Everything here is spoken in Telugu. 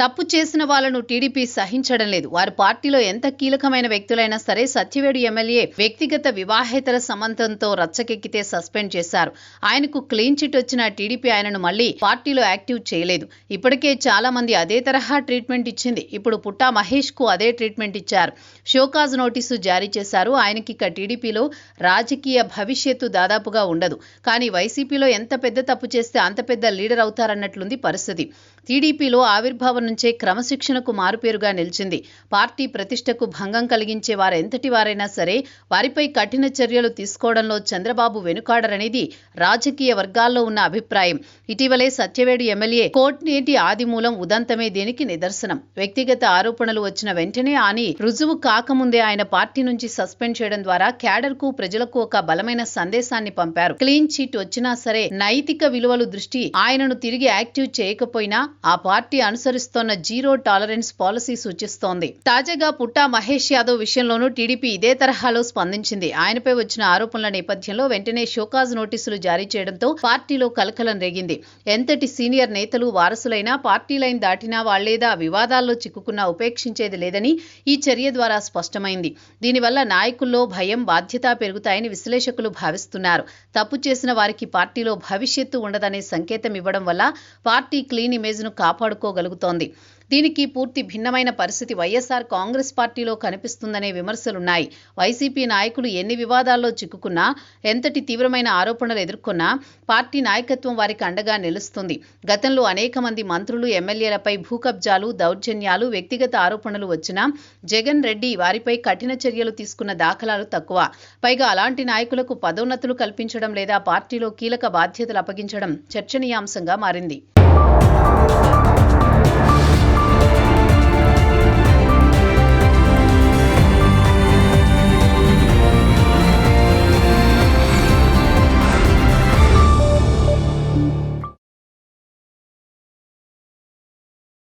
తప్పు చేసిన వాళ్లను టీడీపీ సహించడం లేదు. వారి పార్టీలో ఎంత కీలకమైన వ్యక్తులైనా సరే సత్యవేడు ఎమ్మెల్యే వ్యక్తిగత వివాహేతర సంబంధంతో రచ్చకెక్కితే సస్పెండ్ చేశారు. ఆయనకు క్లీన్ చిట్ వచ్చిన టీడీపీ ఆయనను మళ్లీ పార్టీలో యాక్టివ్ చేయలేదు. ఇప్పటికే చాలా మంది అదే తరహా ట్రీట్మెంట్ ఇచ్చింది. ఇప్పుడు పుట్టా మహేష్ కు అదే ట్రీట్మెంట్ ఇచ్చారు. షోకాజ్ నోటీసు జారీ చేశారు. ఆయనకిక టీడీపీలో రాజకీయ భవిష్యత్తు దాదాపుగా ఉండదు. కానీ వైసీపీలో ఎంత పెద్ద తప్పు చేస్తే అంత పెద్ద లీడర్ అవుతారన్నట్లుంది పరిస్థితి. టీడీపీలో ఆవిర్భావం నుంచే క్రమశిక్షణకు మారుపేరుగా నిలిచింది. పార్టీ ప్రతిష్టకు భంగం కలిగించే వారెంతటి వారైనా సరే వారిపై కఠిన చర్యలు తీసుకోవడంలో చంద్రబాబు వెనుకాడరనేది రాజకీయ వర్గాల్లో ఉన్న అభిప్రాయం. ఇటీవలే సత్యవేడు ఎమ్మెల్యే కోట్నేటి ఆదిమూలం ఉదంతమే దీనికి నిదర్శనం. వ్యక్తిగత ఆరోపణలు వచ్చిన వెంటనే అని రుజువు కాకముందే ఆయన పార్టీ నుంచి సస్పెండ్ చేయడం ద్వారా క్యాడర్కు ప్రజలకు ఒక బలమైన సందేశాన్ని పంపారు. క్లీన్ చిట్ వచ్చినా సరే నైతిక విలువలు దృష్టి ఆయనను తిరిగి యాక్టివ్ చేయకపోయినా ఆ పార్టీ అనుసరిస్తోన్న జీరో టాలరెన్స్ పాలసీ సూచిస్తోంది. తాజాగా పుట్టా మహేష్ యాదవ్ విషయంలోనూ టీడీపీ ఇదే తరహాలో స్పందించింది. ఆయనపై వచ్చిన ఆరోపణల నేపథ్యంలో వెంటనే షోకాజ్ నోటీసులు జారీ చేయడంతో పార్టీలో కలకలం రేగింది. ఎంతటి సీనియర్ నేతలు వారసులైనా పార్టీ లైన్ దాటినా వాళ్లేదా వివాదాల్లో చిక్కుకున్నా ఉపేక్షించేది లేదని ఈ చర్య ద్వారా స్పష్టమైంది. దీనివల్ల నాయకుల్లో భయం, బాధ్యత పెరుగుతాయని విశ్లేషకులు భావిస్తున్నారు. తప్పు చేసిన వారికి పార్టీలో భవిష్యత్తు ఉండదనే సంకేతం ఇవ్వడం వల్ల పార్టీ క్లీన్ ఇమేజ్ను కాపాడుకోగలుగుతోంది. దీనికి పూర్తి భిన్నమైన పరిస్థితి వైఎస్ఆర్ కాంగ్రెస్ పార్టీలో కనిపిస్తుందనే విమర్శలున్నాయి. వైసీపీ నాయకులు ఎన్ని వివాదాల్లో చిక్కుకున్నా, ఎంతటి తీవ్రమైన ఆరోపణలు ఎదుర్కొన్నా పార్టీ నాయకత్వం వారికి అండగా నిలుస్తుంది. గతంలో అనేక మంది మంత్రులు, ఎమ్మెల్యేలపై భూకబ్జాలు, దౌర్జన్యాలు, వ్యక్తిగత ఆరోపణలు వచ్చినా జగన్ రెడ్డి వారిపై కఠిన చర్యలు తీసుకున్న దాఖలాలు తక్కువ. పైగా అలాంటి నాయకులకు పదోన్నతులు కల్పించడం లేదా పార్టీలో కీలక బాధ్యతలు అప్పగించడం చర్చనీయాంశంగా మారింది.